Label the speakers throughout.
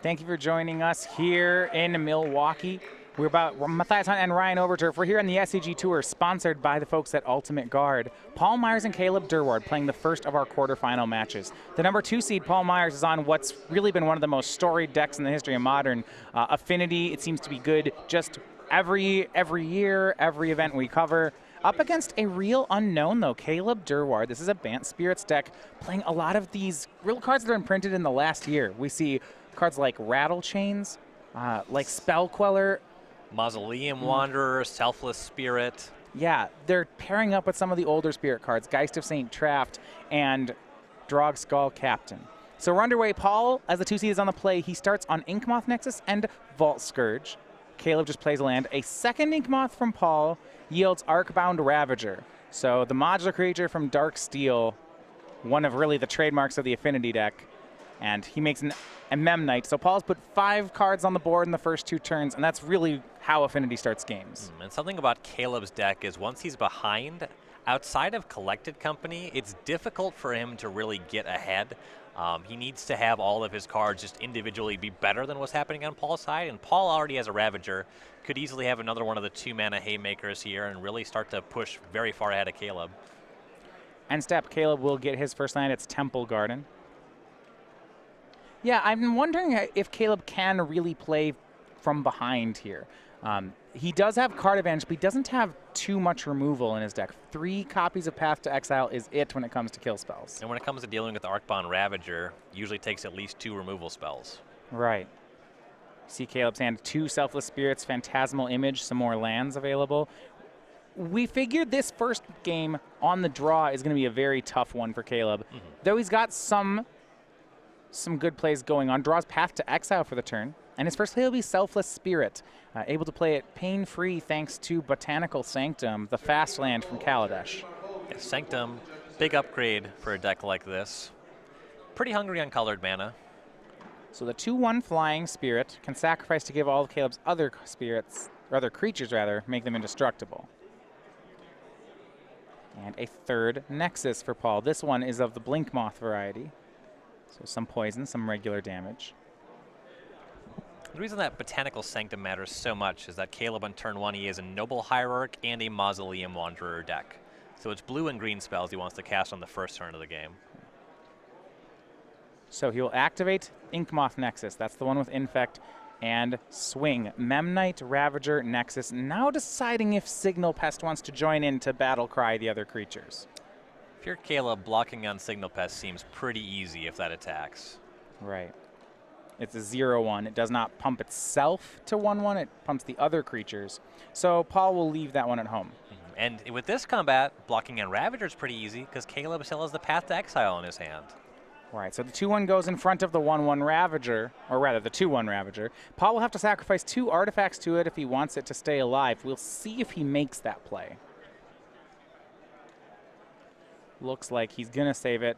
Speaker 1: Thank you for joining us here in Milwaukee. We're Matthias Hunt and Ryan Overturf. We're here on the SCG Tour, sponsored by the folks at Ultimate Guard. Paul Myers and Caleb Durward playing the first of our quarterfinal matches. The number 2 seed, Paul Myers, is on what's really been one of the most storied decks in the history of Modern. Affinity, it seems to be good just every year, every event we cover. Up against a real unknown, though, Caleb Durward. This is a Bant Spirits deck playing a lot of these real cards that are imprinted in the last year. We see cards like Rattle Chains, like Spell Queller,
Speaker 2: Mausoleum Wanderer, Selfless Spirit.
Speaker 1: Yeah, they're pairing up with some of the older Spirit cards, Geist of St. Traft and Drog Skull Captain. So we're underway. Paul, as the 2 seed, is on the play. He starts on Inkmoth Nexus and Vault Scourge. Caleb just plays a land. A second Inkmoth from Paul yields Arcbound Ravager. So the modular creature from Dark Steel, one of really the trademarks of the Affinity deck. And he makes a Mem Knight. So Paul's put 5 cards on the board in the first 2 turns, and that's really how Affinity starts games.
Speaker 2: And something about Caleb's deck is once he's behind, outside of Collected Company, it's difficult for him to really get ahead. He needs to have all of his cards just individually be better than what's happening on Paul's side, and Paul already has a Ravager. Could easily have another one of the 2-mana Haymakers here and really start to push very far ahead of Caleb.
Speaker 1: End step, Caleb will get his first land. It's Temple Garden. Yeah, I'm wondering if Caleb can really play from behind here. He does have card advantage, but he doesn't have too much removal in his deck. 3 copies of Path to Exile is it when it comes to kill spells.
Speaker 2: And when it comes to dealing with the Arcbound Ravager, usually takes at least 2 removal spells.
Speaker 1: Right. See Caleb's hand, 2 Selfless Spirits, Phantasmal Image, some more lands available. We figured this first game on the draw is going to be a very tough one for Caleb. Though he's got some good plays going on. Draws Path to Exile for the turn. And his first play will be Selfless Spirit, able to play it pain-free thanks to Botanical Sanctum, the fast land from Kaladesh.
Speaker 2: Yeah, Sanctum, big upgrade for a deck like this. Pretty hungry on colored mana.
Speaker 1: So the 2/1 flying spirit can sacrifice to give all of Caleb's other spirits, or other creatures rather, make them indestructible. And a 3rd Nexus for Paul. This one is of the Blinkmoth variety. So some poison, some regular damage.
Speaker 2: The reason that Botanical Sanctum matters so much is that Caleb on turn 1, he has a Noble Hierarch and a Mausoleum Wanderer deck. So it's blue and green spells he wants to cast on the first turn of the game.
Speaker 1: So he will activate Inkmoth Nexus. That's the one with Infect and swing. Mem Knight, Ravager, Nexus. Now deciding if Signal Pest wants to join in to battle cry the other creatures.
Speaker 2: If you're Caleb, blocking on Signal Pest seems pretty easy if that attacks.
Speaker 1: Right. It's a 0/1. It does not pump itself to 1/1. It pumps the other creatures. So Paul will leave that one at home.
Speaker 2: And with this combat, blocking on Ravager is pretty easy because Caleb still has the Path to Exile in his hand.
Speaker 1: Right, so the 2/1 goes in front of the 1/1 Ravager, or rather the 2/1 Ravager. Paul will have to sacrifice 2 artifacts to it if he wants it to stay alive. We'll see if he makes that play. Looks like he's going to save it.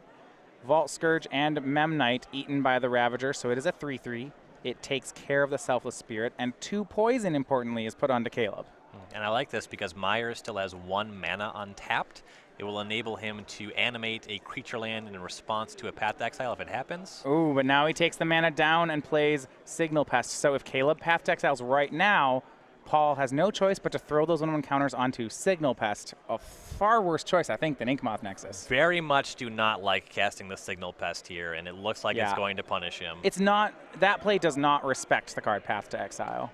Speaker 1: Vault Scourge and Mem Knight eaten by the Ravager, so it is a 3/3. It takes care of the Selfless Spirit, and 2 poison, importantly, is put onto Caleb.
Speaker 2: And I like this because Myers still has 1 mana untapped. It will enable him to animate a creature land in response to a Path to Exile if it happens.
Speaker 1: Ooh, but now he takes the mana down and plays Signal Pest. So if Caleb Path to Exiles right now, Paul has no choice but to throw those 1/1 counters onto Signal Pest. A far worse choice, I think, than Inkmoth Nexus.
Speaker 2: Very much do not like casting the Signal Pest here, and it looks like it's going to punish him.
Speaker 1: It's not, that play does not respect the card Path to Exile.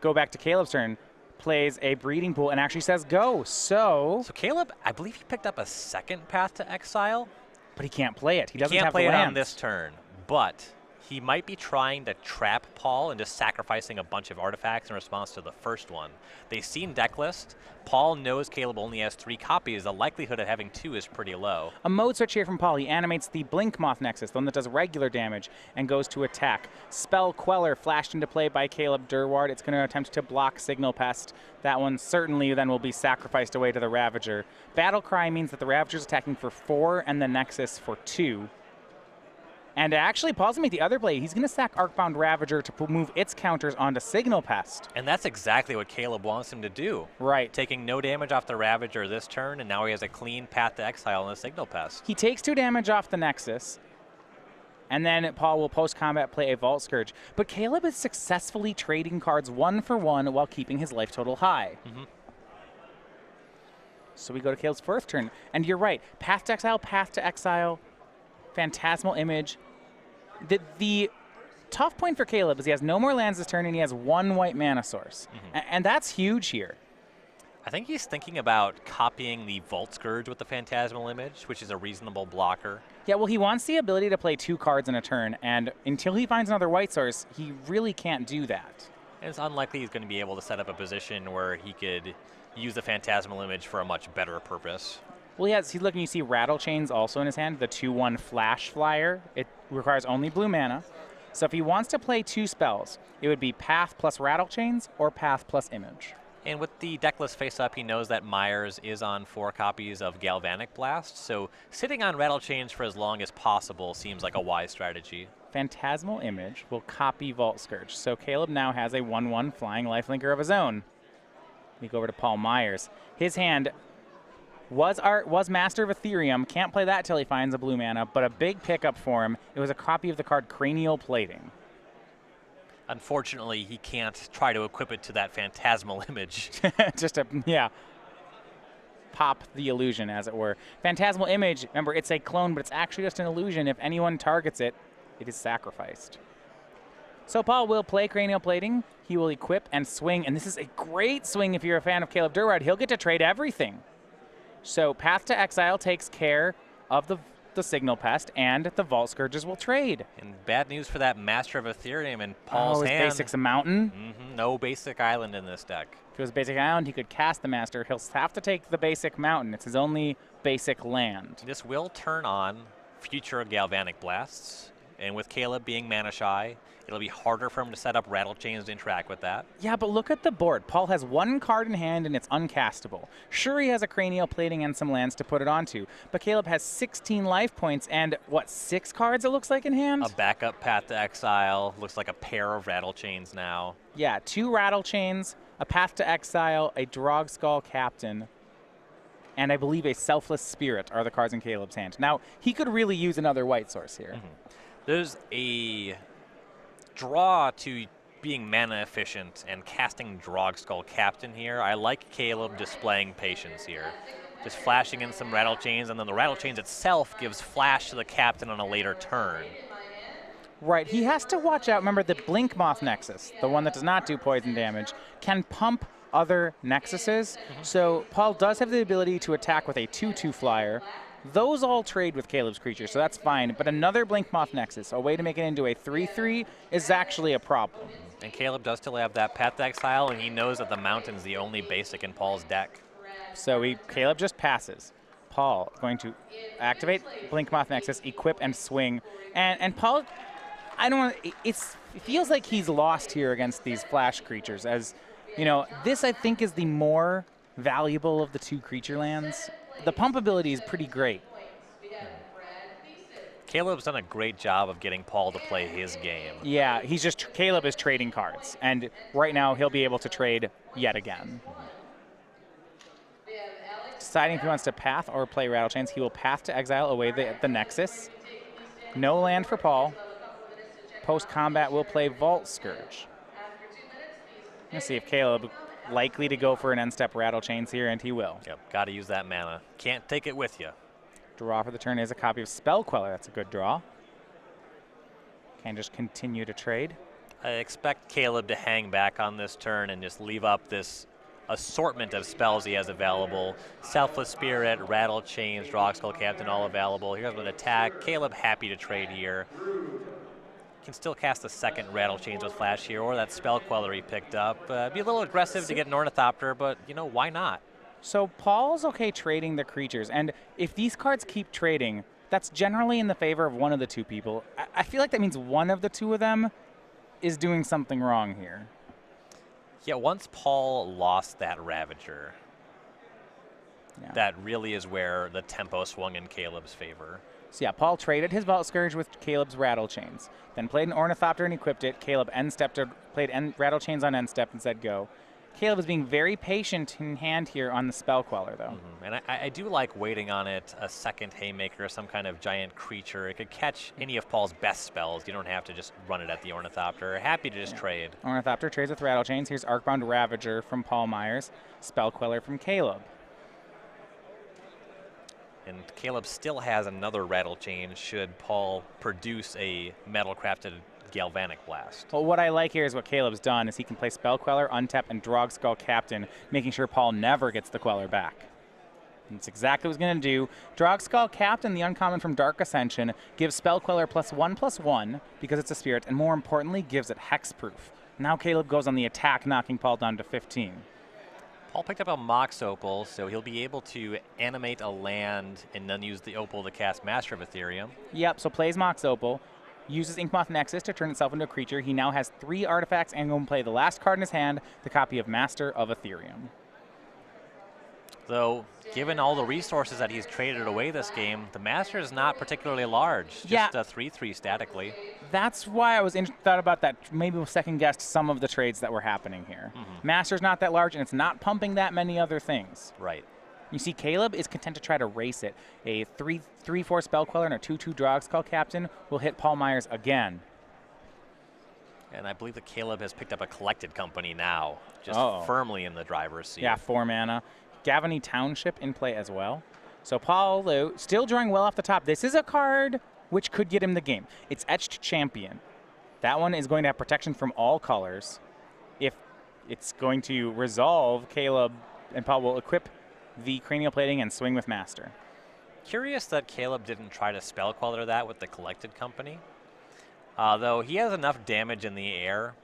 Speaker 1: Go back to Caleb's turn, plays a Breeding Pool, and actually says go. So
Speaker 2: Caleb, I believe he picked up a 2nd Path to Exile.
Speaker 1: But he can't play it. He doesn't
Speaker 2: can't
Speaker 1: have
Speaker 2: play
Speaker 1: the
Speaker 2: it
Speaker 1: lands
Speaker 2: on this turn, but he might be trying to trap Paul into sacrificing a bunch of artifacts in response to the first one. They've seen deck list. Paul knows Caleb only has 3 copies. The likelihood of having 2 is pretty low.
Speaker 1: A mode switch here from Paul. He animates the Blinkmoth Nexus, the one that does regular damage, and goes to attack. Spell Queller flashed into play by Caleb Durward. It's going to attempt to block Signal Pest. That one certainly then will be sacrificed away to the Ravager. Battle Cry means that the Ravager's attacking for 4 and the Nexus for 2. And actually, Paul's going to make the other play. He's going to sack Arcbound Ravager to move its counters onto Signal Pest.
Speaker 2: And that's exactly what Caleb wants him to do.
Speaker 1: Right.
Speaker 2: Taking no damage off the Ravager this turn, and now he has a clean Path to Exile on the Signal Pest.
Speaker 1: He takes 2 damage off the Nexus. And then Paul will post-combat play a Vault Scourge. But Caleb is successfully trading cards 1 for 1 while keeping his life total high. So we go to Caleb's first turn. And you're right. Path to Exile, Phantasmal Image. The tough point for Caleb is he has no more lands this turn and he has 1 white mana source. And that's huge here.
Speaker 2: I think he's thinking about copying the Vault Scourge with the Phantasmal Image, which is a reasonable blocker.
Speaker 1: Yeah, well, he wants the ability to play 2 cards in a turn, and until he finds another white source, he really can't do that.
Speaker 2: And it's unlikely he's going to be able to set up a position where he could use the Phantasmal Image for a much better purpose.
Speaker 1: Well, he's looking, you see Rattle Chains also in his hand, the 2/1 Flash Flyer. It requires only blue mana. So if he wants to play 2 spells, it would be Path plus Rattle Chains or Path plus Image.
Speaker 2: And with the decklist face-up, he knows that Myers is on 4 copies of Galvanic Blast, so sitting on Rattle Chains for as long as possible seems like a wise strategy.
Speaker 1: Phantasmal Image will copy Vault Scourge, so Caleb now has a 1/1 flying lifelinker of his own. We go over to Paul Myers. His hand was Master of Ethereum, can't play that till he finds a blue mana, but a big pickup for him. It was a copy of the card Cranial Plating.
Speaker 2: Unfortunately, he can't try to equip it to that Phantasmal Image.
Speaker 1: Just pop the illusion, as it were. Phantasmal Image, remember, it's a clone, but it's actually just an illusion. If anyone targets it, it is sacrificed. So Paul will play Cranial Plating. He will equip and swing, and this is a great swing if you're a fan of Caleb Durward. He'll get to trade everything. So Path to Exile takes care of the Signal Pest, and the Vault Scourges will trade.
Speaker 2: And bad news for that Master of Ethereum in Paul's
Speaker 1: his
Speaker 2: hand.
Speaker 1: Basic's a mountain.
Speaker 2: No basic island in this deck.
Speaker 1: If it was basic island, he could cast the Master. He'll have to take the basic mountain. It's his only basic land.
Speaker 2: This will turn on future Galvanic Blasts, and with Caleb being mana shy, it'll be harder for him to set up Rattle Chains to interact with that.
Speaker 1: Yeah, but look at the board. Paul has 1 card in hand and it's uncastable. Sure, he has a Cranial Plating and some lands to put it onto, but Caleb has 16 life points and, 6 cards it looks like in hand?
Speaker 2: A backup Path to Exile, looks like a pair of Rattle Chains now.
Speaker 1: Yeah, 2 Rattle Chains, a Path to Exile, a Drogskull Captain, and I believe a Selfless Spirit are the cards in Caleb's hand. Now, he could really use another white source here.
Speaker 2: There's a draw to being mana efficient and casting Drogskull Captain here. I like Caleb displaying patience here. Just flashing in some Rattle Chains, and then the Rattle Chains itself gives flash to the Captain on a later turn.
Speaker 1: Right, he has to watch out. Remember, the Blink Moth Nexus, the one that does not do poison damage, can pump other Nexuses. So Paul does have the ability to attack with a 2/2 flyer. Those all trade with Caleb's creatures, so that's fine. But another Blink Moth Nexus, a way to make it into a 3/3, is actually a problem.
Speaker 2: And Caleb does still have that Path to Exile, and he knows that the Mountain's the only basic in Paul's deck.
Speaker 1: So Caleb just passes. Paul going to activate Blink Moth Nexus, equip and swing. And Paul, I don't want. It feels like he's lost here against these flash creatures. As you know, this I think is the more valuable of the 2 creature lands. The pump ability is pretty great.
Speaker 2: Caleb's done a great job of getting Paul to play his game.
Speaker 1: Yeah, Caleb is trading cards, and right now he'll be able to trade yet again. Deciding if he wants to path or play Rattle Chains, he will path to exile away the Nexus. No land for Paul. Post-combat, we'll play Vault Scourge. Let's see if Caleb likely to go for an end-step Rattle Chains here, and he will.
Speaker 2: Yep, got to use that mana. Can't take it with you.
Speaker 1: Draw for the turn is a copy of Spell Queller. That's a good draw. Can just continue to trade.
Speaker 2: I expect Caleb to hang back on this turn and just leave up this assortment of spells he has available. Selfless Spirit, Rattle Chains, Drogskull Captain, all available. Here's an attack. Caleb happy to trade here. Can still cast a second Rattle Chains with Flash here, or that Spell Queller he picked up. Be a little aggressive to get an Ornithopter, but, why not?
Speaker 1: So Paul's okay trading the creatures, and if these cards keep trading, that's generally in the favor of one of the 2 people. I feel like that means one of the 2 of them is doing something wrong here.
Speaker 2: Yeah, once Paul lost that Ravager, that really is where the tempo swung in Caleb's favor.
Speaker 1: So yeah, Paul traded his Vault Scourge with Caleb's Rattle Chains, then played an Ornithopter and equipped it. Caleb played Rattle Chains on end step and said go. Caleb is being very patient in hand here on the Spell Queller, though.
Speaker 2: And I do like waiting on it, a second Haymaker, some kind of giant creature. It could catch any of Paul's best spells. You don't have to just run it at the Ornithopter. Happy to just trade.
Speaker 1: Ornithopter trades with Rattle Chains. Here's Arcbound Ravager from Paul Myers, Spell Queller from Caleb.
Speaker 2: And Caleb still has another Rattle Chain should Paul produce a metal-crafted Galvanic Blast.
Speaker 1: Well, what I like here is what Caleb's done is he can play Spell Queller, untap, and Drogskull Captain, making sure Paul never gets the Queller back. And that's exactly what he's going to do. Drogskull Captain, the uncommon from Dark Ascension, gives Spell Queller +1/+1 because it's a spirit, and more importantly, gives it hexproof. Now Caleb goes on the attack, knocking Paul down to 15.
Speaker 2: Paul picked up a Mox Opal, so he'll be able to animate a land and then use the Opal to cast Master of Ethereum.
Speaker 1: Yep, so plays Mox Opal, uses Inkmoth Nexus to turn itself into a creature. He now has 3 artifacts and going to play the last card in his hand, the copy of Master of Ethereum.
Speaker 2: Though, given all the resources that he's traded away this game, the Master is not particularly large, just a 3/3 statically.
Speaker 1: That's why I was thought about that. Maybe we'll second-guessed some of the trades that were happening here. Master's not that large, and it's not pumping that many other things.
Speaker 2: Right.
Speaker 1: You see, Caleb is content to try to race it. A 3/4 Spell Queller and a 2/2 Drogskull Captain will hit Paul Myers again.
Speaker 2: And I believe that Caleb has picked up a Collected Company now, just firmly in the driver's seat.
Speaker 1: Yeah, 4 mana. Gavany Township in play as well. So Paul, though, still drawing well off the top. This is a card which could get him the game. It's Etched Champion. That one is going to have protection from all colors. If it's going to resolve, Caleb and Paul will equip the Cranial Plating and swing with Master.
Speaker 2: Curious that Caleb didn't try to Spell Queller that with the Collected Company. Though he has enough damage in the air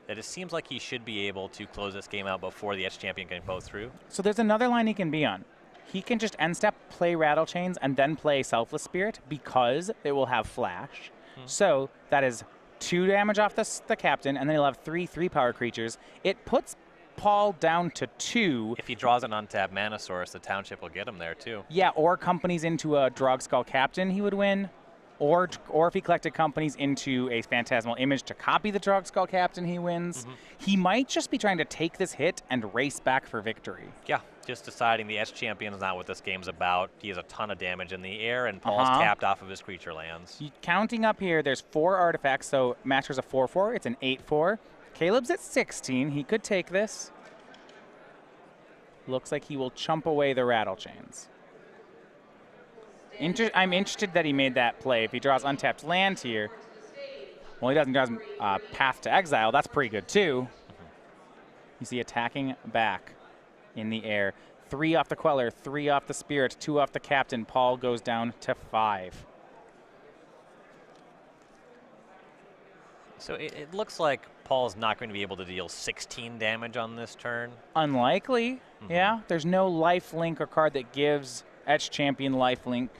Speaker 2: that it seems like he should be able to close this game out before the Etched Champion can go through.
Speaker 1: So there's another line he can be on. He can just end step, play Rattle Chains, and then play Selfless Spirit because it will have Flash. So that is 2 damage off the Captain, and then he'll have 3 3-power creatures. It puts Paul down to 2.
Speaker 2: If he draws an untapped Mana Source, the Township will get him there too.
Speaker 1: Yeah, or Companies into a Drogskull Captain, he would win. Or if he collected Companies into a Phantasmal Image to copy the Drogskull Captain, he wins. He might just be trying to take this hit and race back for victory.
Speaker 2: Yeah, just deciding the Etched Champion is not what this game's about. He has a ton of damage in the air, and Paul's tapped off of his creature lands.
Speaker 1: Counting up here, there's 4 artifacts, so Master's a 4/4. It's an 8/4. Caleb's at 16. He could take this. Looks like he will chump away the Rattle Chains. I'm interested that he made that play. If he draws untapped land here, well, he doesn't draw Path to Exile. That's pretty good, too. You see attacking back in the air. 3 off the Queller, 3 off the Spirit, 2 off the Captain. Paul goes down to 5.
Speaker 2: So it looks like Paul's not going to be able to deal 16 damage on this turn.
Speaker 1: Unlikely, yeah. There's no life link or card that gives Etched Champion life link.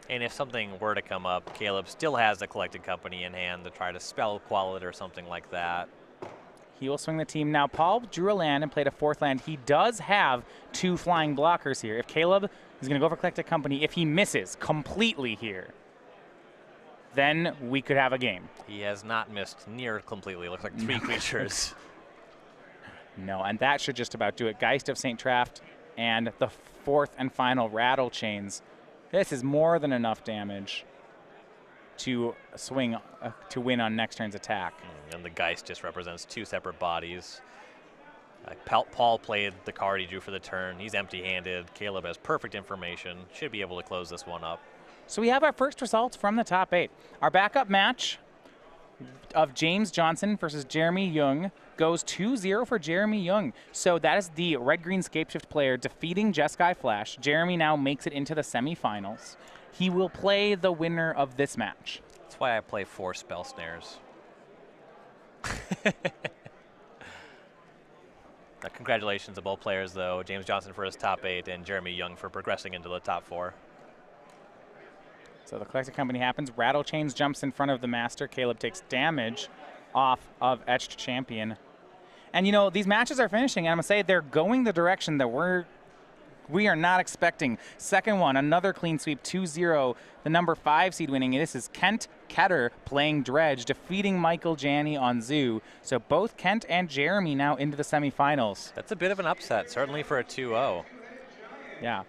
Speaker 2: And if something were to come up, Caleb still has the Collected Company in hand to try to Spell Quell it or something like that.
Speaker 1: He will swing the team. Now, Paul drew a land and played a 4th land. He does have 2 flying blockers here. If Caleb is going to go for Collected Company, if he misses completely here, then we could have a game.
Speaker 2: He has not missed near completely. Looks like 3 creatures.
Speaker 1: No, and that should just about do it. Geist of St. Traft and the 4th and final Rattle Chains. This is more than enough damage to swing to win on next turn's attack.
Speaker 2: And the Geist just represents 2 separate bodies. Paul played the card he drew for the turn. He's empty-handed. Caleb has perfect information. Should be able to close this one up.
Speaker 1: So we have our first results from the top 8. Our backup match of James Johnson versus Jeremy Young goes 2-0 for Jeremy Young. So that is the red-green Scapeshift player defeating Jeskai Flash. Jeremy now makes it into the semifinals. He will play the winner of this match.
Speaker 2: That's why I play 4 Spell Snares. Congratulations to both players, though. James Johnson for his top 8 and Jeremy Young for progressing into the top 4.
Speaker 1: So the Collected Company happens. Rattle Chains jumps in front of the Master. Caleb takes damage off of Etched Champion. And, you know, these matches are finishing, and I'm going to say they're going the direction that we're we are not expecting. Second one, another clean sweep, 2-0. The number 5 seed winning. This is Kent Ketter playing Dredge, defeating Michael Janney on Zoo. So both Kent and Jeremy now into the semifinals.
Speaker 2: That's a bit of an upset, certainly for a 2-0.
Speaker 1: Yeah.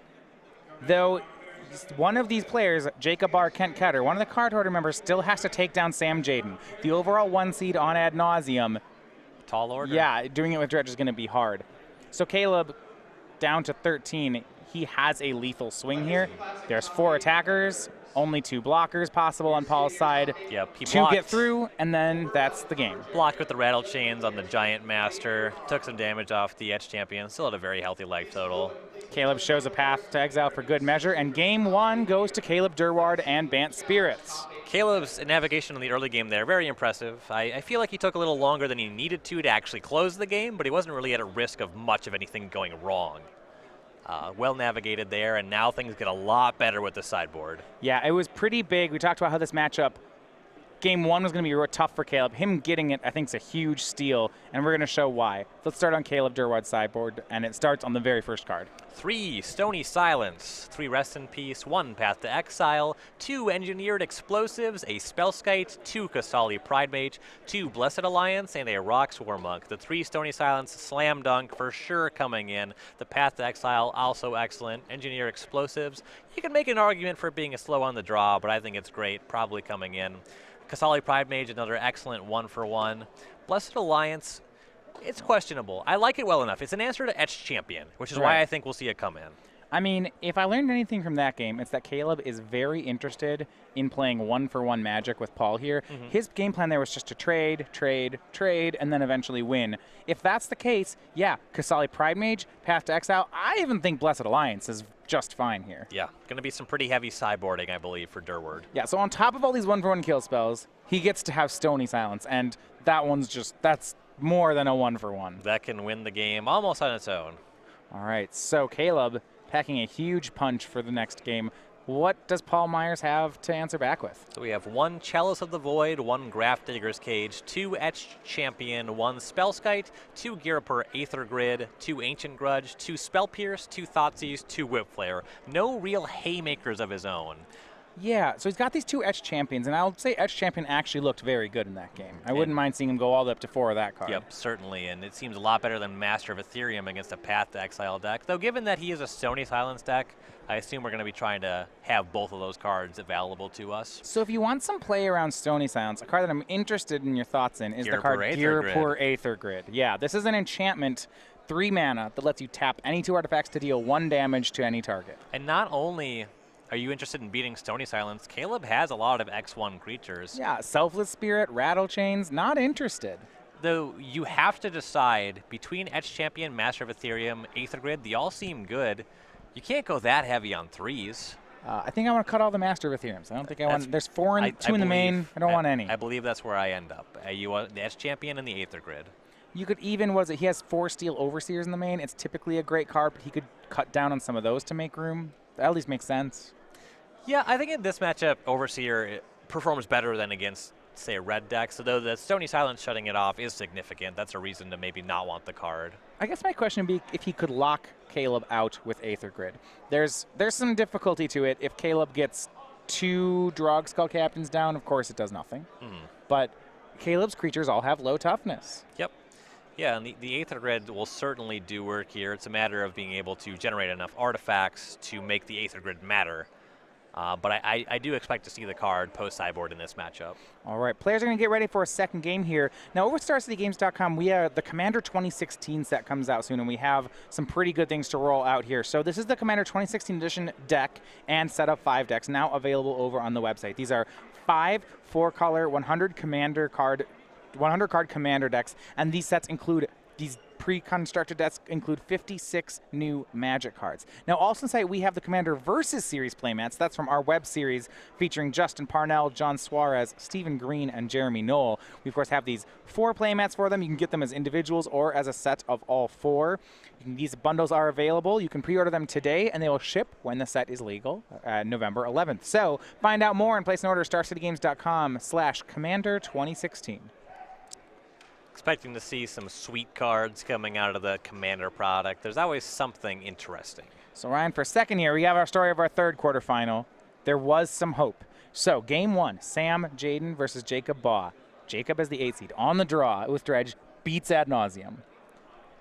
Speaker 1: Though one of these players, Jacob R. Kent Ketter, one of the card holder members, still has to take down Sam Jaden. The overall 1 seed on ad nauseum.
Speaker 2: Tall order.
Speaker 1: Yeah, doing it with Dredge is going to be hard. So Caleb, down to 13, he has a lethal swing here. There's 4 attackers, only 2 blockers possible on Paul's side.
Speaker 2: Yep, he
Speaker 1: 2
Speaker 2: blocked.
Speaker 1: get through, and then that's the game.
Speaker 2: Blocked with the rattle chains on the Giant Master. Took some damage off the Etch Champion. Still had a very healthy life total.
Speaker 1: Caleb shows a path to exile for good measure, and game 1 goes to Caleb Durward and Bant Spirits.
Speaker 2: Caleb's navigation in the early game there, very impressive. I feel like he took a little longer than he needed to actually close the game, but he wasn't really at a risk of much of anything going wrong. Well navigated there, and now things get a lot better with the sideboard.
Speaker 1: Yeah, it was pretty big. We talked about how this matchup, game 1 was going to be real tough for Caleb. Him getting it, I think, is a huge steal, and we're going to show why. Let's start on Caleb Durwad's sideboard, and it starts on the very first card.
Speaker 2: 3 Stony Silence, 3 Rest in Peace, 1 Path to Exile, 2 Engineered Explosives, a Spellskite, 2 Kasali Pridemage, 2 Blessed Alliance, and a Rock Swarmmonk. The 3 Stony Silence slam dunk for sure coming in. The Path to Exile also excellent. Engineered Explosives, you can make an argument for it being a slow on the draw, but I think it's great, probably coming in. Kasali Pridemage, another excellent 1-for-1. Blessed Alliance, it's questionable. I like it well enough. It's an answer to Etched Champion, which is why I think we'll see it come in.
Speaker 1: I mean, if I learned anything from that game, it's that Caleb is very interested in playing 1-for-1 Magic with Paul here. His game plan there was just to trade, and then eventually win. If that's the case, yeah, Kasali Pridemage, Path to Exile, I even think Blessed Alliance is just fine here.
Speaker 2: Yeah, going to be some pretty heavy sideboarding, I believe, for Durward.
Speaker 1: Yeah, so on top of all these 1-for-1 kill spells, he gets to have Stony Silence, and that one's just, that's more than a 1-for-1.
Speaker 2: That can win the game almost on its own.
Speaker 1: All right, so Caleb packing a huge punch for the next game. What does Paul Myers have to answer back with?
Speaker 2: So we have 1 Chalice of the Void, 1 Graft Digger's Cage, 2 Etched Champion, 1 Spellskite, 2 Girapur Aether Grid, 2 Ancient Grudge, 2 Spell Pierce, 2 Thoughtseize, 2 Whip Flare. No real haymakers of his own.
Speaker 1: Yeah, so he's got these 2 Etched Champions, and I'll say Etched Champion actually looked very good in that game. I wouldn't mind seeing him go all the way up to 4 of that card.
Speaker 2: Yep, certainly, and it seems a lot better than Master of Ethereum against a Path to Exile deck. Though given that he is a Stony Silence deck, I assume we're going to be trying to have both of those cards available to us.
Speaker 1: So if you want some play around Stony Silence, a card that I'm interested in your thoughts in is the card Girapur Aether Grid. Yeah, this is an enchantment, 3 mana, that lets you tap any 2 artifacts to deal 1 damage to any target.
Speaker 2: And not only are you interested in beating Stony Silence, Caleb has a lot of X1 creatures.
Speaker 1: Yeah, Selfless Spirit, Rattle Chains, not interested.
Speaker 2: Though you have to decide between Etched Champion, Master of Ethereum, Aether Grid, they all seem good. You can't go that heavy on 3s.
Speaker 1: I think I want to cut all the Master of Ethereums. I don't think I want. There's 4 and 2 in the main. I don't want any.
Speaker 2: I believe that's where I end up. You want the Etched Champion and the Aether Grid.
Speaker 1: You could even, he has 4 Steel Overseers in the main. It's typically a great card, but he could cut down on some of those to make room. That at least makes sense.
Speaker 2: Yeah, I think in this matchup, Overseer performs better than against, say, a red deck. So though the Stony Silence shutting it off is significant, that's a reason to maybe not want the card.
Speaker 1: I guess my question would be if he could lock Caleb out with Aether Grid. There's some difficulty to it. If Caleb gets 2 Drog Skull Captains down, of course it does nothing. But Caleb's creatures all have low toughness.
Speaker 2: Yep. Yeah, and the Aether Grid will certainly do work here. It's a matter of being able to generate enough artifacts to make the Aether Grid matter. But I do expect to see the card post-sideboard in this matchup.
Speaker 1: All right, players are going to get ready for a second game here. Now, over at StarCityGames.com, we have the Commander 2016 set comes out soon, and we have some pretty good things to roll out here. So this is the Commander 2016 edition deck and set of 5 decks now available over on the website. These are 5 4-color 100 card Commander decks, and these sets include these pre-constructed decks include 56 new Magic cards. Now, also inside, we have the Commander Versus Series playmats. That's from our web series featuring Justin Parnell, John Suarez, Stephen Green, and Jeremy Knoll. We, of course, have these 4 playmats for them. You can get them as individuals or as a set of all 4. These bundles are available. You can pre-order them today, and they will ship when the set is legal, November 11th. So find out more and place an order at StarCityGames.com/Commander2016.
Speaker 2: Expecting to see some sweet cards coming out of the Commander product. There's always something interesting.
Speaker 1: So Ryan, for second here, we have our story of our third quarterfinal. There was some hope. So game 1, Sam Jaden versus Jacob Baugh. Jacob as the 8 seed on the draw with Dredge, beats ad nauseum,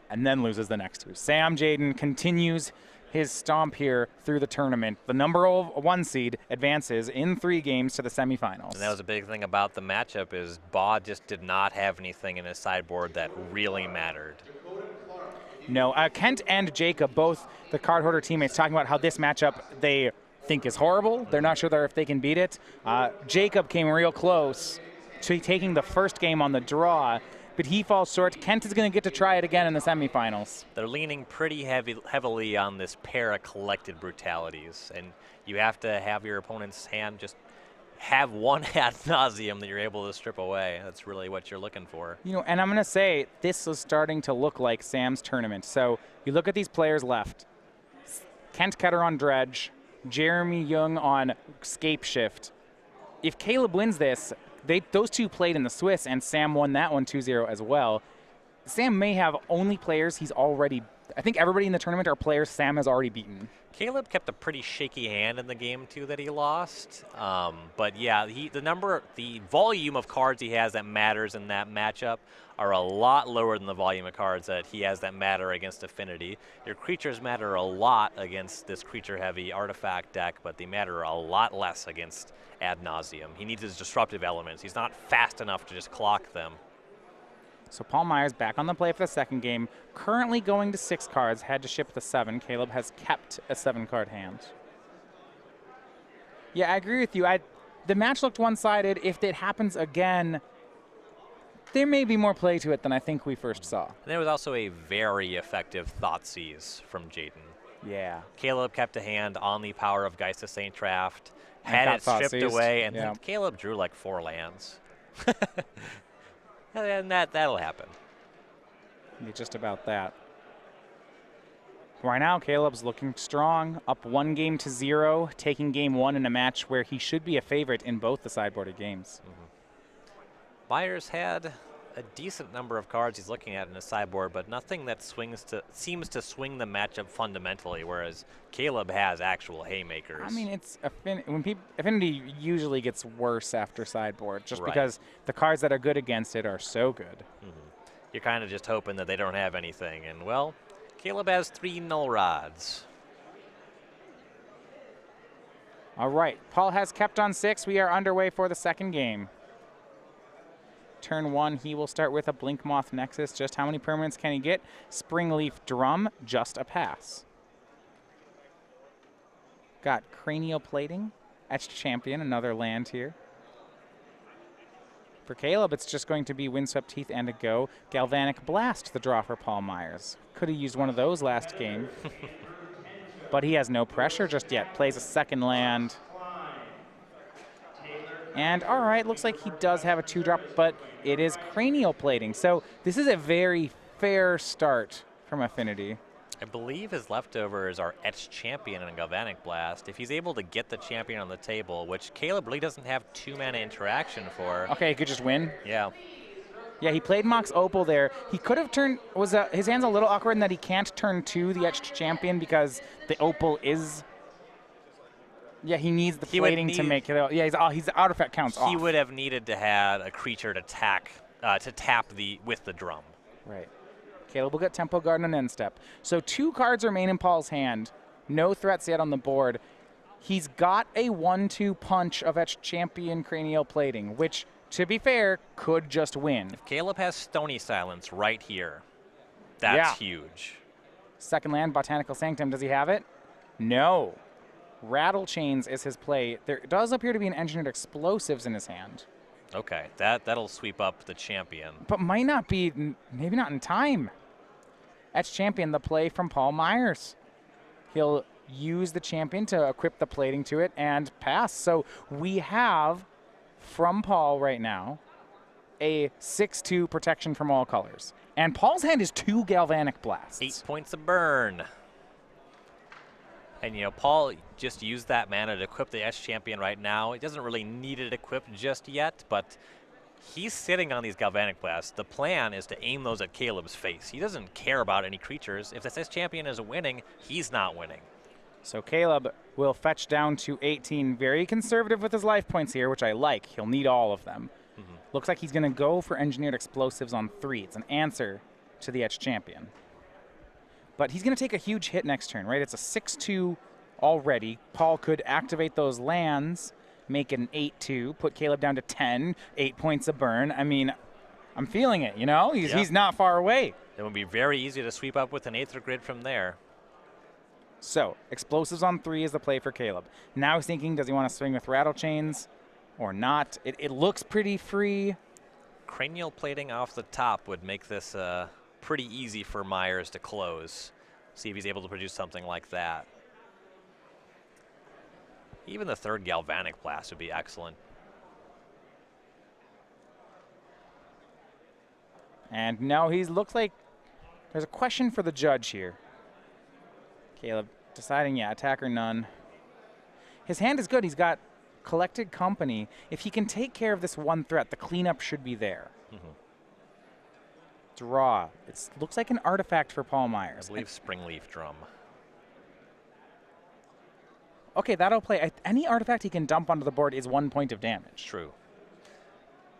Speaker 1: and then loses the next 2. Sam Jaden continues his stomp here through the tournament. The number 1 seed advances in 3 games to the semifinals.
Speaker 2: And that was a big thing about the matchup is Baugh just did not have anything in his sideboard that really mattered.
Speaker 1: No, Kent and Jacob, both the card holder teammates, talking about how this matchup they think is horrible. They're not sure if they can beat it. Jacob came real close to taking the first game on the draw, but he falls short. Kent is going to get to try it again in the semifinals.
Speaker 2: They're leaning pretty heavily on this pair of collected brutalities, and you have to have your opponent's hand just have one ad nauseum that you're able to strip away. That's really what you're looking for.
Speaker 1: You know, and I'm going to say this is starting to look like Sam's tournament. So you look at these players left. Kent Ketter on Dredge, Jeremy Young on Scape Shift. If Caleb wins this, those 2 played in the Swiss, and Sam won that one 2-0 as well. Sam may have only players he's already. I think everybody in the tournament are players Sam has already beaten.
Speaker 2: Caleb kept a pretty shaky hand in the game 2 that he lost. But yeah, the volume of cards he has that matters in that matchup are a lot lower than the volume of cards that he has that matter against Affinity. Your creatures matter a lot against this creature-heavy artifact deck, but they matter a lot less against ad nauseum. He needs his disruptive elements. He's not fast enough to just clock them.
Speaker 1: So Paul Myers back on the play for the second game, currently going to 6 cards, had to ship the 7. Caleb has kept a 7-card hand. Yeah, I agree with you. The match looked one-sided. If it happens again, there may be more play to it than I think we first saw.
Speaker 2: And there was also a very effective Thoughtseize from Jaden.
Speaker 1: Yeah.
Speaker 2: Caleb kept a hand on the power of Geist of Saint Traft, had it stripped away, and then Caleb drew like 4 lands. And that'll happen.
Speaker 1: Yeah, just about that. Right now, Caleb's looking strong, up 1-0, taking game 1 in a match where he should be a favorite in both the sideboarded games.
Speaker 2: Myers had a decent number of cards he's looking at in his sideboard, but nothing that seems to swing the matchup fundamentally, whereas Caleb has actual haymakers.
Speaker 1: I mean, it's Affinity usually gets worse after sideboard, just because the cards that are good against it are so good.
Speaker 2: You're kind of just hoping that they don't have anything, and well, Caleb has 3 null rods.
Speaker 1: All right, Paul has kept on 6. We are underway for the second game. Turn 1, he will start with a Blinkmoth Nexus. Just how many permanents can he get? Springleaf Drum, just a pass. Got Cranial Plating, Etched Champion, another land here. For Caleb, it's just going to be Windswept Teeth and a go. Galvanic Blast, the draw for Paul Myers. Could have used one of those last game. But he has no pressure just yet. Plays a second land. And all right, looks like he does have a 2-drop, but it is Cranial Plating. So this is a very fair start from Affinity.
Speaker 2: I believe his leftovers are Etched Champion and Galvanic Blast. If he's able to get the champion on the table, which Caleb really doesn't have 2-mana interaction for.
Speaker 1: Okay, he could just win.
Speaker 2: Yeah.
Speaker 1: Yeah, he played Mox Opal there. He could have turned, his hand's a little awkward in that he can't turn to the Etched Champion because the Opal is. Yeah, he needs the plating to make it. Yeah, his artifact counts off.
Speaker 2: He would have needed to have a creature to tap with the drum.
Speaker 1: Right. Caleb will get Tempo Garden and End Step. So 2 cards remain in Paul's hand. No threats yet on the board. He's got a 1-2 punch of Etched Champion Cranial Plating, which, to be fair, could just win.
Speaker 2: If Caleb has Stony Silence right here, that's huge.
Speaker 1: Second land, Botanical Sanctum. Does he have it? No. Rattle Chains is his play. There does appear to be an Engineered Explosives in his hand.
Speaker 2: Okay, that'll sweep up the champion.
Speaker 1: But might not be, maybe not in time. Etched Champion, the play from Paul Myers. He'll use the champion to equip the plating to it and pass. So we have, from Paul right now, a 6-2 protection from all colors. And Paul's hand is 2 Galvanic Blasts.
Speaker 2: 8 points of burn. And, Paul just used that mana to equip the Etched Champion right now. He doesn't really need it equipped just yet, but he's sitting on these Galvanic Blasts. The plan is to aim those at Caleb's face. He doesn't care about any creatures. If this Etched Champion is winning, he's not winning.
Speaker 1: So Caleb will fetch down to 18. Very conservative with his life points here, which I like. He'll need all of them. Looks like he's going to go for engineered explosives on 3. It's an answer to the Etch Champion. But he's going to take a huge hit next turn, right? It's a 6-2 already. Paul could activate those lands, make it an 8-2, put Caleb down to 10, 8 points of burn. I mean, I'm feeling it, you know? He's not far away.
Speaker 2: It would be very easy to sweep up with an Aether Grid from there.
Speaker 1: So, explosives on 3 is the play for Caleb. Now he's thinking, does he want to swing with Rattle Chains or not? It looks pretty free.
Speaker 2: Cranial plating off the top would make this pretty easy for Myers to close. See if he's able to produce something like that. Even the 3rd Galvanic Blast would be excellent.
Speaker 1: And now he looks like there's a question for the judge here. Caleb deciding, yeah, attack or none. His hand is good. He's got Collected Company. If he can take care of this one threat, the cleanup should be there. Draw. It looks like an artifact for Paul Myers.
Speaker 2: I believe Springleaf Drum.
Speaker 1: Okay, that'll play. Any artifact he can dump onto the board is 1 point of damage.
Speaker 2: True.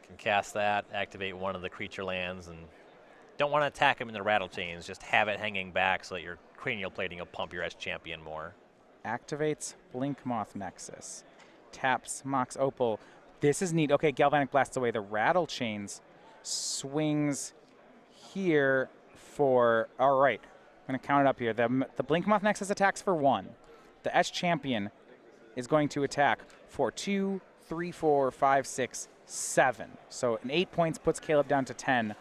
Speaker 2: Can cast that, activate one of the creature lands, and don't want to attack him in the Rattle Chains. Just have it hanging back so that your Cranial Plating will pump your S-Champion more.
Speaker 1: Activates Blink Moth Nexus. Taps Mox Opal. This is neat. Okay, Galvanic blasts away the Rattle Chains. Swings here for, all right, I'm going to count it up here. The Blink Moth Nexus attacks for 1. The S-Champion is going to attack for 2, 3, 4, 5, 6, 7. So an 8 points puts Caleb down to 10.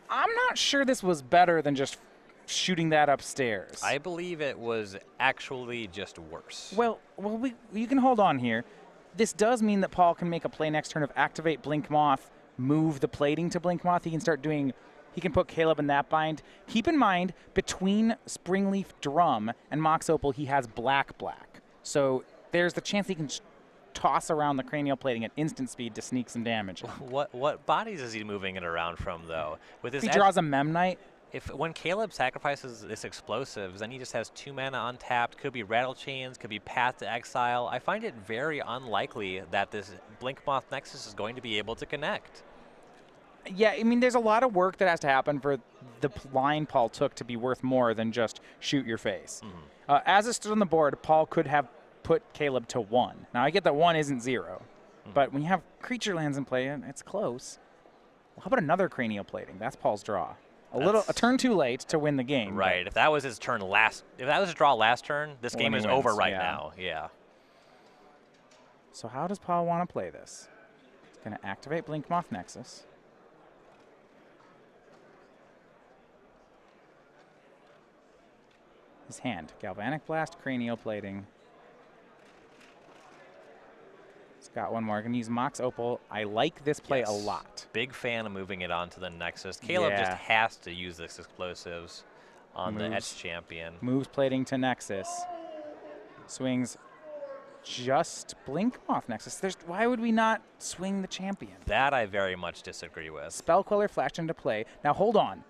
Speaker 1: I'm not sure this was better than just shooting that upstairs.
Speaker 2: I believe it was actually just worse.
Speaker 1: Well, you can hold on here. This does mean that Paul can make a play next turn of activate Blink Moth, move the plating to Blink Moth. He can start doing, he can put Caleb in that bind. Keep in mind, between Springleaf Drum and Mox Opal, he has black. So there's the chance he can toss around the cranial plating at instant speed to sneak some damage.
Speaker 2: What bodies is he moving it around from, though? With his
Speaker 1: if he draws a Memnite.
Speaker 2: When Caleb sacrifices this explosives, then he just has 2 mana untapped. Could be Rattle Chains, could be Path to Exile. I find it very unlikely that this Blink Moth Nexus is going to be able to connect.
Speaker 1: Yeah, I mean, there's a lot of work that has to happen for the line Paul took to be worth more than just shoot your face. As it stood on the board, Paul could have put Caleb to 1. Now, I get that 1 isn't 0, but when you have creature lands in play, it's close. Well, how about another cranial plating? That's Paul's draw. A turn too late to win the game.
Speaker 2: Right. If that was his turn if that was his draw last turn, this game is over right now. Yeah.
Speaker 1: So how does Paul want to play this? He's going to activate Blink Moth Nexus. His hand, Galvanic Blast, Cranial Plating. He's got one more. Going to use Mox Opal. I like this play a lot.
Speaker 2: Big fan of moving it onto the Nexus. Caleb just has to use this explosives on the Etch Champion.
Speaker 1: Moves Plating to Nexus. Swings just Blink Moth Nexus. Why would we not swing the Champion?
Speaker 2: That I very much disagree with.
Speaker 1: Spell Queller flashed into play. Now hold on.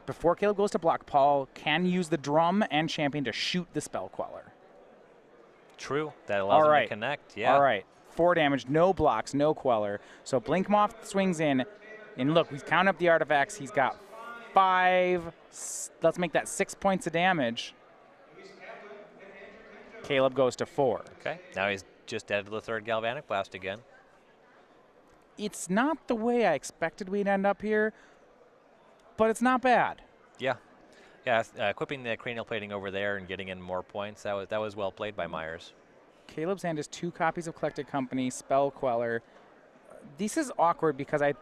Speaker 1: Before Caleb goes to block, Paul can use the Drum and Champion to shoot the Spell Queller.
Speaker 2: True. That allows him to connect. Yeah.
Speaker 1: All right. 4 damage, no blocks, no Queller. So Blink Moth swings in. And look, he's counting up the artifacts. He's got 5. Let's make that 6 points of damage. Caleb goes to 4.
Speaker 2: Okay. Now he's just dead to the 3rd Galvanic Blast again.
Speaker 1: It's not the way I expected we'd end up here, but it's not bad.
Speaker 2: Yeah. Yeah, equipping the cranial plating over there and getting in more points, that was well played by Myers.
Speaker 1: Caleb's hand is 2 copies of Collected Company, Spell Queller. This is awkward because I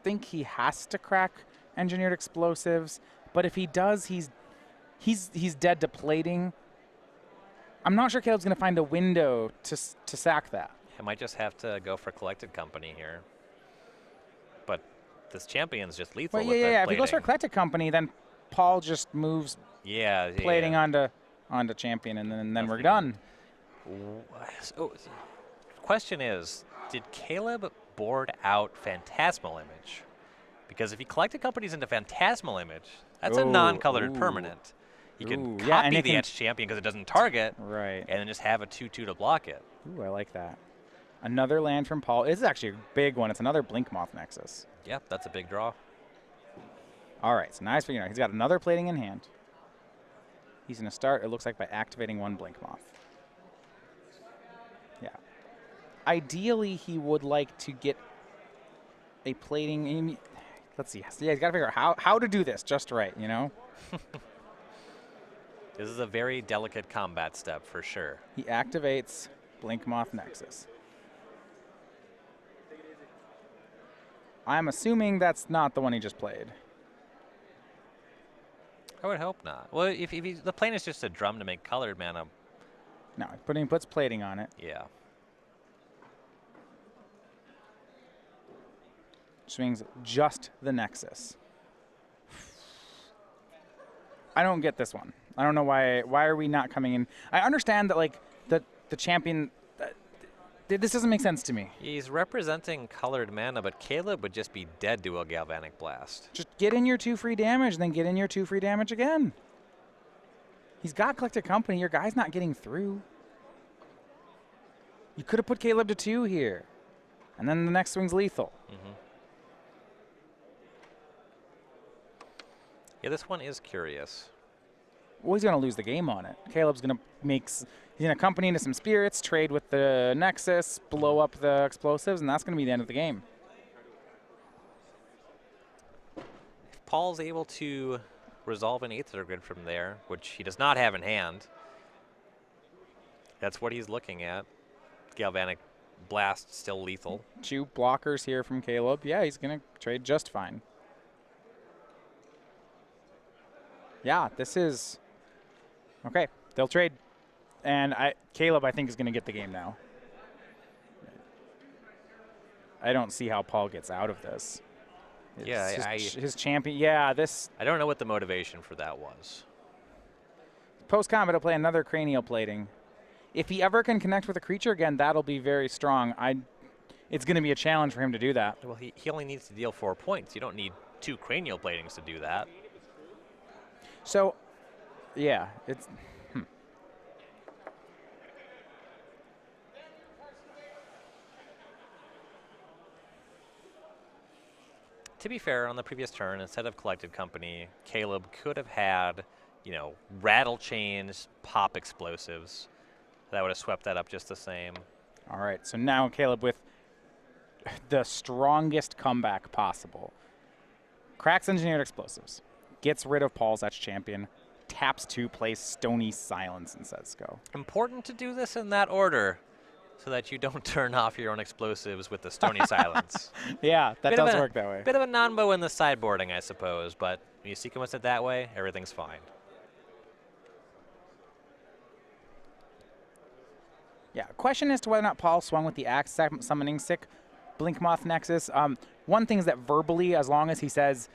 Speaker 1: think he has to crack Engineered Explosives, but if he does, he's dead to plating. I'm not sure Caleb's going to find a window to sack that.
Speaker 2: I might just have to go for Collected Company here. But this Champion's just lethal with that plating.
Speaker 1: If he goes for Collected Company, then Paul just moves plating onto Champion, and then we're done.
Speaker 2: So, question is, did Caleb board out Phantasmal Image? Because if he collected companies into Phantasmal Image, that's a non-colored permanent. He can
Speaker 1: yeah, and
Speaker 2: copy
Speaker 1: it
Speaker 2: the
Speaker 1: can,
Speaker 2: Etched Champion because it doesn't target,
Speaker 1: right.
Speaker 2: and then just have a 2/2 to block it.
Speaker 1: Ooh, I like that. Another land from Paul. This is actually a big one. It's another Blinkmoth Nexus.
Speaker 2: Yep, that's a big draw.
Speaker 1: All right, so nice figuring out. He's got another plating in hand. He's going to start, it looks like, by activating one Blinkmoth. Yeah. Ideally, he would like to get a plating. Let's see. Yeah, he's got to figure out how to do this just right, you know?
Speaker 2: This is a very delicate combat step for sure.
Speaker 1: He activates Blinkmoth Nexus. I'm assuming that's not the one he just played.
Speaker 2: I would hope not. Well, if the plane is just a drum to make colored mana.
Speaker 1: No, he puts plating on it.
Speaker 2: Yeah.
Speaker 1: Swings just the Nexus. I don't get this one. I don't know why. Why are we not coming in? I understand that, like, the champion. This doesn't make sense to me.
Speaker 2: He's representing colored mana, but Caleb would just be dead to a Galvanic Blast.
Speaker 1: Just get in your 2 free damage, then get in your 2 free damage again. He's got Collected Company. Your guy's not getting through. You could have put Caleb to 2 here, and then the next swing's lethal.
Speaker 2: Mm-hmm. Yeah, this one is curious.
Speaker 1: Well, he's going to lose the game on it. Caleb's going to he's going to company into some spirits, trade with the Nexus, blow up the explosives, and that's going to be the end of the game.
Speaker 2: If Paul's able to resolve an Aether Grid from there, which he does not have in hand, that's what he's looking at. Galvanic Blast still lethal.
Speaker 1: 2 blockers here from Caleb. Yeah, he's going to trade just fine. Yeah, this is... Okay, they'll trade. And Caleb, I think, is going to get the game now. I don't see how Paul gets out of this. His champion. Yeah, this...
Speaker 2: I don't know what the motivation for that was.
Speaker 1: Post-combat, he'll play another cranial plating. If he ever can connect with a creature again, that'll be very strong. It's going to be a challenge for him to do that.
Speaker 2: Well, he only needs to deal 4 points. You don't need 2 cranial platings to do that.
Speaker 1: So, yeah, it's...
Speaker 2: To be fair, on the previous turn, instead of Collected Company, Caleb could have had, Rattle Chains, Pop Explosives. That would have swept that up just the same.
Speaker 1: All right, so now Caleb with the strongest comeback possible. Cracks Engineered Explosives. Gets rid of Paul's Etched Champion. Taps 2, plays Stony Silence, and says go.
Speaker 2: Important to do this in that order so that you don't turn off your own explosives with the Stony Silence.
Speaker 1: Yeah, that does work that way.
Speaker 2: Bit of a non-bow in the sideboarding, I suppose, but when you sequence it that way, everything's fine.
Speaker 1: Yeah, question as to whether or not Paul swung with the Axe Summoning Sick Blinkmoth Nexus. One thing is that verbally, as long as he says,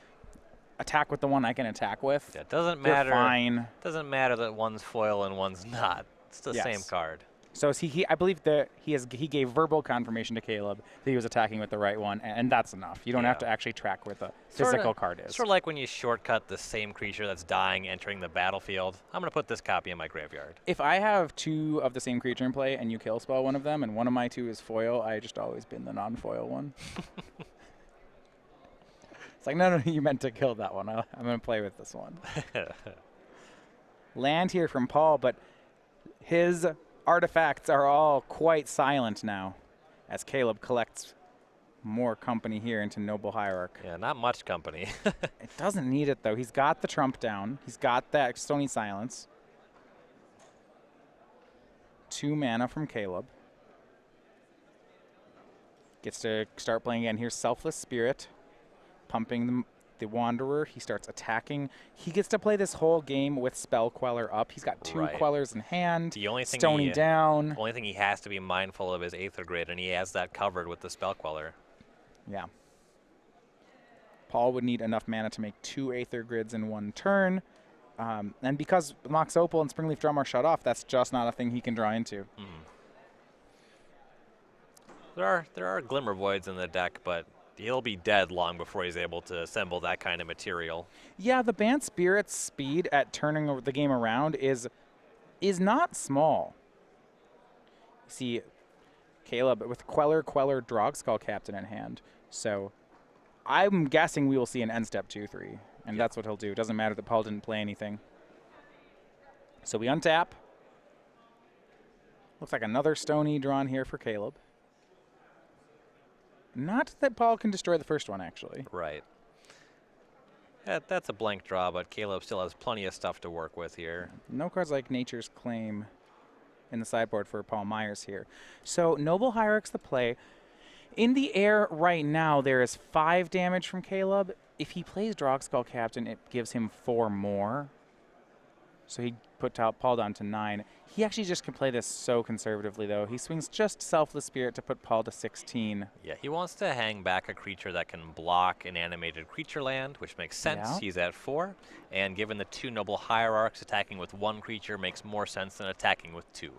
Speaker 1: attack with the one I can attack with.
Speaker 2: Yeah, it doesn't matter.
Speaker 1: Fine.
Speaker 2: Doesn't matter that one's foil and one's not. It's the same card.
Speaker 1: So I believe that he gave verbal confirmation to Caleb that he was attacking with the right one, and that's enough. You don't have to actually track where the physical card is.
Speaker 2: Sort of like when you shortcut the same creature that's dying entering the battlefield. I'm going to put this copy in my graveyard.
Speaker 1: If I have 2 of the same creature in play and you kill spell one of them, and one of my 2 is foil, I just always bin the non-foil one. It's like, no, you meant to kill that one. I'm going to play with this one. Land here from Paul, but his artifacts are all quite silent now as Caleb collects more company here into Noble Hierarch.
Speaker 2: Yeah, not much company.
Speaker 1: It doesn't need it, though. He's got the Trump down. He's got that Stony Silence. 2 mana from Caleb. Gets to start playing again. Here's Selfless Spirit. Pumping the Wanderer. He starts attacking. He gets to play this whole game with Spell Queller up. He's got 2 Quellers in hand.
Speaker 2: The only thing
Speaker 1: Stony down.
Speaker 2: The only thing he has to be mindful of is Aether Grid, and he has that covered with the Spell Queller.
Speaker 1: Yeah. Paul would need enough mana to make 2 Aether Grids in 1 turn. And because Mox Opal and Springleaf Drum are shut off, that's just not a thing he can draw into.
Speaker 2: There are Glimmer Voids in the deck, but He'll be dead long before he's able to assemble that kind of material.
Speaker 1: Yeah, the Bant Spirit's speed at turning the game around is not small. See, Caleb with Queller, Drogskull Captain in hand. So I'm guessing we will see an end step 2-3, and that's what he'll do. It doesn't matter that Paul didn't play anything. So we untap. Looks like another Stony drawn here for Caleb. Not that Paul can destroy the first one, actually.
Speaker 2: Right. That's a blank draw, but Caleb still has plenty of stuff to work with here.
Speaker 1: No cards like Nature's Claim in the sideboard for Paul Myers here. So Noble Hierarch's the play. In the air right now, there is 5 damage from Caleb. If he plays Drogskull Captain, it gives him 4 more. So he put Paul down to 9. He actually just can play this so conservatively, though. He swings just Selfless Spirit to put Paul to 16.
Speaker 2: Yeah, he wants to hang back a creature that can block an animated creature land, which makes sense.
Speaker 1: Yeah.
Speaker 2: He's at 4. And given the 2 Noble Hierarchs, attacking with 1 creature makes more sense than attacking with 2.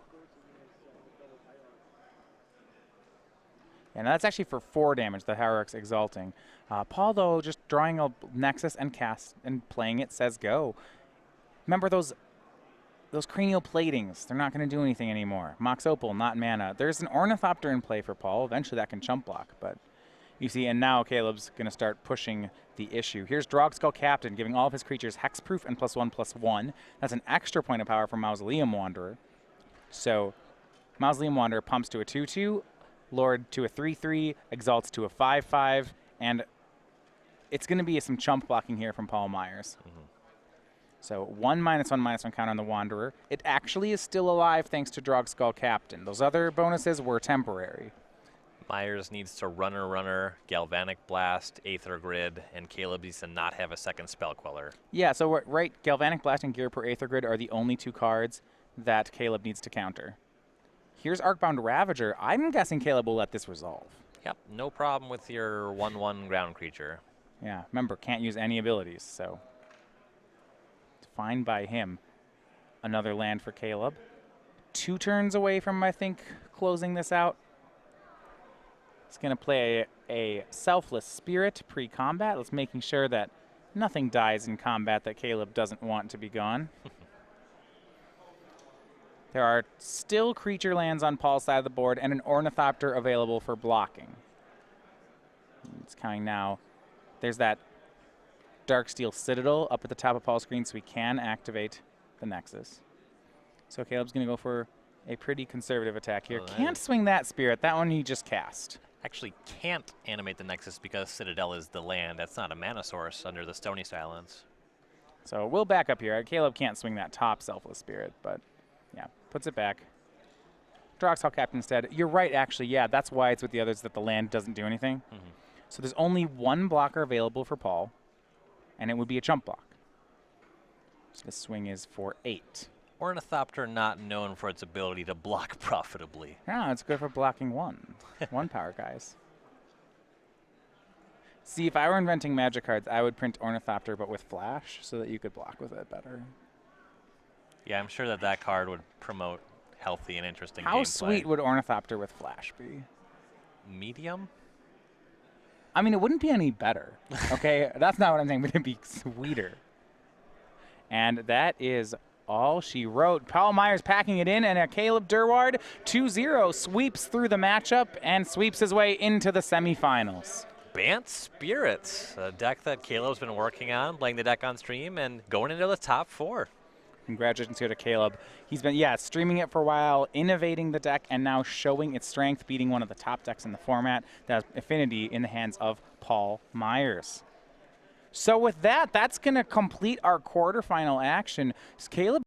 Speaker 1: And that's actually for 4 damage, the Hierarch's Exalting. Paul, though, just drawing a Nexus and cast and playing it says go. Remember those cranial platings. They're not going to do anything anymore. Mox Opal, not mana. There's an Ornithopter in play for Paul. Eventually that can chump block. But you see, and now Caleb's going to start pushing the issue. Here's Drogskull Captain, giving all of his creatures hexproof and +1/+1. That's an extra point of power for Mausoleum Wanderer. So Mausoleum Wanderer pumps to a 2/2, Lord to a 3/3, exalts to a 5/5, and it's going to be some chump blocking here from Paul Myers. So 1/1/1 counter on the Wanderer. It actually is still alive thanks to Drogskull Captain. Those other bonuses were temporary.
Speaker 2: Myers needs to runner, Galvanic Blast, Aether Grid, and Caleb needs to not have a second Spell Queller.
Speaker 1: Yeah, so right, Galvanic Blast and Gear per Aether Grid are the only 2 cards that Caleb needs to counter. Here's Arcbound Ravager. I'm guessing Caleb will let this resolve.
Speaker 2: Yep, no problem with your 1/1 ground creature.
Speaker 1: Yeah, remember, can't use any abilities, so fine by him. Another land for Caleb. 2 turns away from, I think, closing this out. He's going to play a Selfless Spirit pre-combat. Let's making sure that nothing dies in combat that Caleb doesn't want to be gone. There are still creature lands on Paul's side of the board and an Ornithopter available for blocking. It's counting now. There's that Darksteel Citadel up at the top of Paul's screen, so we can activate the Nexus. So Caleb's going to go for a pretty conservative attack here. Can't swing that Spirit. That one he just cast.
Speaker 2: Actually can't animate the Nexus because Citadel is the land. That's not a mana source under the Stony Silence.
Speaker 1: So we'll back up here. Caleb can't swing that top Selfless Spirit, but yeah, puts it back. Drogskull Captain instead. You're right, actually. Yeah, that's why it's with the others that the land doesn't do anything. So there's only 1 blocker available for Paul, and it would be a chump block. So the swing is for 8.
Speaker 2: Ornithopter not known for its ability to block profitably.
Speaker 1: Yeah, it's good for blocking 1. 1 power, guys. See, if I were inventing Magic cards, I would print Ornithopter, but with Flash, so that you could block with it better.
Speaker 2: Yeah, I'm sure that card would promote healthy and interesting gameplay.
Speaker 1: How sweet would Ornithopter with Flash be?
Speaker 2: Medium?
Speaker 1: I mean, it wouldn't be any better, okay? That's not what I'm saying, but it'd be sweeter. And that is all she wrote. Paul Myers packing it in, and Caleb Durward 2-0 sweeps through the matchup and sweeps his way into the semifinals.
Speaker 2: Bant Spirits, a deck that Caleb's been working on, playing the deck on stream, and going into the top 4.
Speaker 1: Congratulations here to Caleb. He's been, streaming it for a while, innovating the deck, and now showing its strength, beating one of the top decks in the format. That Affinity in the hands of Paul Myers. So with that, that's going to complete our quarterfinal action. Caleb